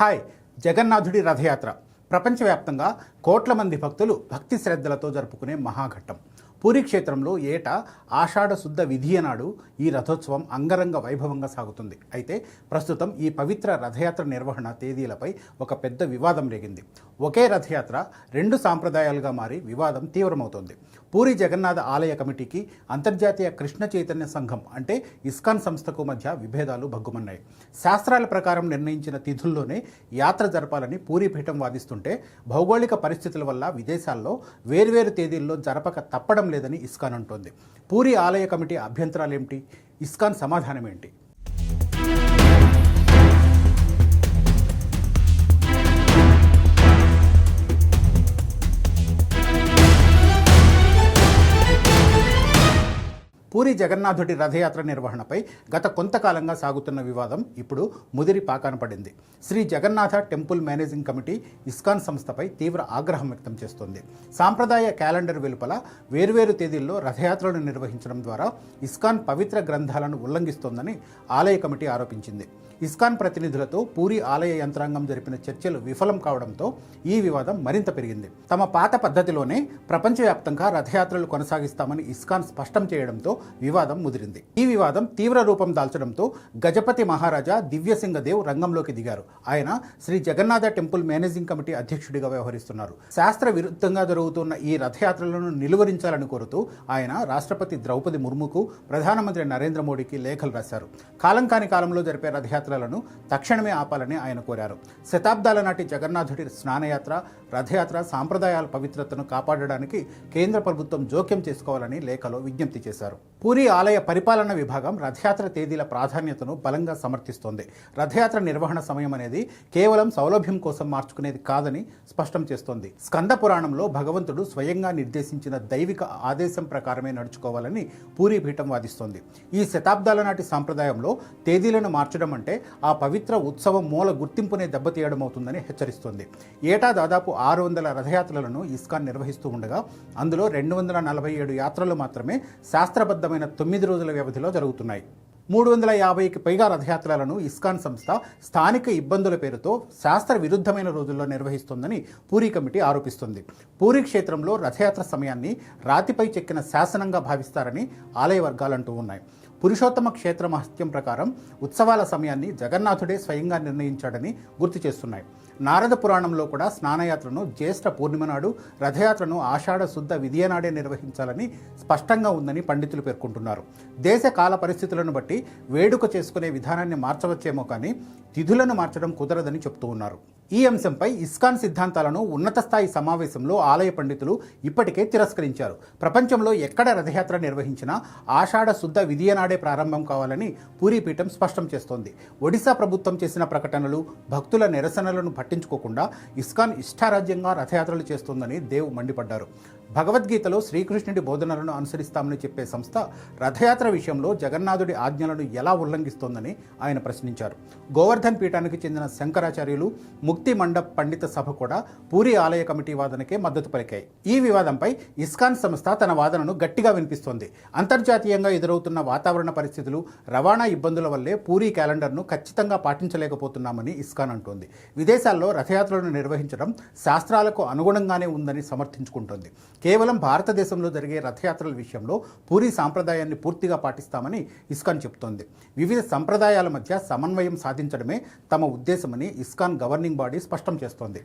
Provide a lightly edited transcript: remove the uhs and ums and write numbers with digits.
Hi. జగన్నాథుడి రథయాత్ర ప్రపంచవ్యాప్తంగా కోట్ల మంది భక్తులు భక్తి శ్రద్ధలతో జరుపుకునే మహాఘట్టం. పూరీ క్షేత్రంలో ఏటా ఆషాఢ శుద్ధ విధియ నాడు ఈ రథోత్సవం అంగరంగ వైభవంగా సాగుతుంది. అయితే ప్రస్తుతం ఈ పవిత్ర రథయాత్ర నిర్వహణ తేదీలపై ఒక పెద్ద వివాదం రేగింది. ఒకే రథయాత్ర రెండు సాంప్రదాయాలుగా మారి వివాదం తీవ్రమవుతోంది. పూరీ జగన్నాథ ఆలయ కమిటీకి అంతర్జాతీయ కృష్ణ చైతన్య సంఘం అంటే ఇస్కాన్ సంస్థకు మధ్య విభేదాలు భగ్గుమన్నాయి. శాస్త్రాల ప్రకారం నిర్ణయించిన తిథుల్లోనే యాత్ర జరపాలని పూరీ పీఠం వాదిస్తుంటే, భౌగోళిక పరిస్థితుల వల్ల విదేశాల్లో వేర్వేరు తేదీల్లో జరపక తప్పడం లేదని ఇస్కాన్ అంటోంది. పూరీ ఆలయ కమిటీ అభ్యంతరాలేమిటి? ఇస్కాన్ సమాధానం ఏంటి? పూరీ జగన్నాథుడి రథయాత్ర నిర్వహణపై గత కొంతకాలంగా సాగుతున్న వివాదం ఇప్పుడు ముదిరి పాకాన పడింది. Shri Jagannatha temple managing committee ISKCON సంస్థపై తీవ్ర ఆగ్రహం వ్యక్తం చేస్తోంది. సాంప్రదాయ క్యాలెండర్ వెలుపల వేర్వేరు తేదీల్లో రథయాత్రలను నిర్వహించడం ద్వారా ఇస్కాన్ పవిత్ర గ్రంథాలను ఉల్లంఘిస్తోందని ఆలయ కమిటీ ఆరోపించింది. ఇస్కాన్ ప్రతినిధులతో పూరీ ఆలయ యంత్రాంగం జరిపిన చర్చలు విఫలం కావడంతో ఈ వివాదం మరింత పెరిగింది. తమ పాత పద్ధతిలోనే ప్రపంచవ్యాప్తంగా రథయాత్రలు కొనసాగిస్తామని ఇస్కాన్ స్పష్టం చేయడంతో వివాదం ముదిరింది. ఈ వివాదం తీవ్ర రూపం దాల్చడంతో గజపతి మహారాజా దివ్యసింగదేవ్ రంగంలోకి దిగారు. ఆయన Shri Jagannatha temple managing committee అధ్యక్షుడిగా వ్యవహరిస్తున్నారు. శాస్త్ర విరుద్ధంగా జరుగుతున్న ఈ రథయాత్రలను నిలువరించాలని కోరుతూ ఆయన రాష్ట్రపతి ద్రౌపది ముర్ముకు, ప్రధానమంత్రి నరేంద్ర మోడీకి లేఖలు రాశారు. కాలం కాని కాలంలో జరిపే రథయాత్రలను తక్షణమే ఆపాలని ఆయన కోరారు. శతాబ్దాల నాటి జగన్నాథుడి స్నానయాత్ర, రథయాత్ర సాంప్రదాయాల పవిత్రతను కాపాడడానికి కేంద్ర ప్రభుత్వం జోక్యం చేసుకోవాలని లేఖలో విజ్ఞప్తి చేశారు. పూరీ ఆలయ పరిపాలన విభాగం రథయాత్ర తేదీల ప్రాధాన్యతను బలంగా సమర్థిస్తోంది. రథయాత్ర నిర్వహణ సమయం అనేది కేవలం సౌలభ్యం కోసం మార్చుకునేది కాదని స్పష్టం చేస్తోంది. స్కంద పురాణంలో భగవంతుడు స్వయంగా నిర్దేశించిన దైవిక ఆదేశం ప్రకారమే నడుచుకోవాలని పూరీ పీఠం వాదిస్తోంది. ఈ శతాబ్దాల నాటి సాంప్రదాయంలో తేదీలను మార్చడం అంటే ఆ పవిత్ర ఉత్సవం మూల గుర్తింపునే దెబ్బతీయడం అవుతుందని హెచ్చరిస్తోంది. ఏటా దాదాపు 600 రథయాత్రలను ఇస్కాన్ నిర్వహిస్తూ ఉండగా అందులో 247 యాత్రలు మాత్రమే శాస్త్రబద్ధమైన 9 రోజుల వ్యవధిలో జరుగుతున్నాయి. 350కి పైగా రథయాత్రలను ఇస్కాన్ సంస్థ స్థానిక ఇబ్బందుల పేరుతో శాస్త్ర విరుద్ధమైన రోజుల్లో నిర్వహిస్తోందని పూరీ కమిటీ ఆరోపిస్తుంది. పూరీ క్షేత్రంలో రథయాత్ర సమయాన్ని రాతిపై చెక్కిన శాసనంగా భావిస్తారని ఆలయ వర్గాలంటూ ఉన్నాయి. పురుషోత్తమ క్షేత్ర మహత్యం ప్రకారం ఉత్సవాల సమయాన్ని జగన్నాథుడే స్వయంగా నిర్ణయించాడని గుర్తు చేస్తున్నాయి. నారద పురాణంలో కూడా స్నానయాత్రను జ్యేష్ఠ పూర్ణిమ నాడు, రథయాత్రను ఆషాఢ శుద్ధ విధియ నాడే నిర్వహించాలని స్పష్టంగా ఉందని పండితులు పేర్కొంటున్నారు. దేశ కాల పరిస్థితులను బట్టి వేడుక చేసుకునే విధానాన్ని మార్చవచ్చేమో కానీ తిథులను మార్చడం కుదరదని చెప్తూ ఉన్నారు. ఈ అంశంపై ఇస్కాన్ సిద్ధాంతాలను ఉన్నత స్థాయి సమావేశంలో ఆలయ పండితులు ఇప్పటికే తిరస్కరించారు. ప్రపంచంలో ఎక్కడ రథయాత్ర నిర్వహించినా ఆషాఢ శుద్ధ విధియ నాడే ప్రారంభం కావాలని పూరీ పీఠం స్పష్టం చేస్తోంది. ఒడిశా ప్రభుత్వం చేసిన ప్రకటనలు, భక్తుల నిరసనలను పట్టించుకోకుండా ఇస్కాన్ ఇష్టారాజ్యంగా రథయాత్రలు చేస్తోందని దేవ్ మండిపడ్డారు. భగవద్గీతలో శ్రీకృష్ణుడి బోధనలను అనుసరిస్తామని చెప్పే సంస్థ రథయాత్ర విషయంలో జగన్నాథుడి ఆజ్ఞలను ఎలా ఉల్లంఘిస్తోందని ఆయన ప్రశ్నించారు. గోవర్ధన్ పీఠానికి చెందిన శంకరాచార్యులు, ముక్తి మండప్ పండిత సభ కూడా పూరీ ఆలయ కమిటీ వాదనకే మద్దతు పలికాయి. ఈ వివాదంపై ఇస్కాన్ సంస్థ తన వాదనను గట్టిగా వినిపిస్తోంది. అంతర్జాతీయంగా ఎదురవుతున్న వాతావరణ పరిస్థితులు, రవాణా ఇబ్బందుల వల్లే పూరీ క్యాలెండర్ను ఖచ్చితంగా పాటించలేకపోతున్నామని ఇస్కాన్ అంటోంది. విదేశాల్లో రథయాత్రలను నిర్వహించడం శాస్త్రాలకు అనుగుణంగానే ఉందని సమర్థించుకుంటోంది. కేవలం భారతదేశంలో జరిగే రథయాత్రల విషయంలో పూరీ సాంప్రదాయాన్ని పూర్తిగా పాటిస్తామని ఇస్కాన్ చెబుతోంది. వివిధ సంప్రదాయాల మధ్య సమన్వయం సాధించడమే తమ ఉద్దేశమని ఇస్కాన్ గవర్నింగ్ బాడీ స్పష్టం చేస్తోంది.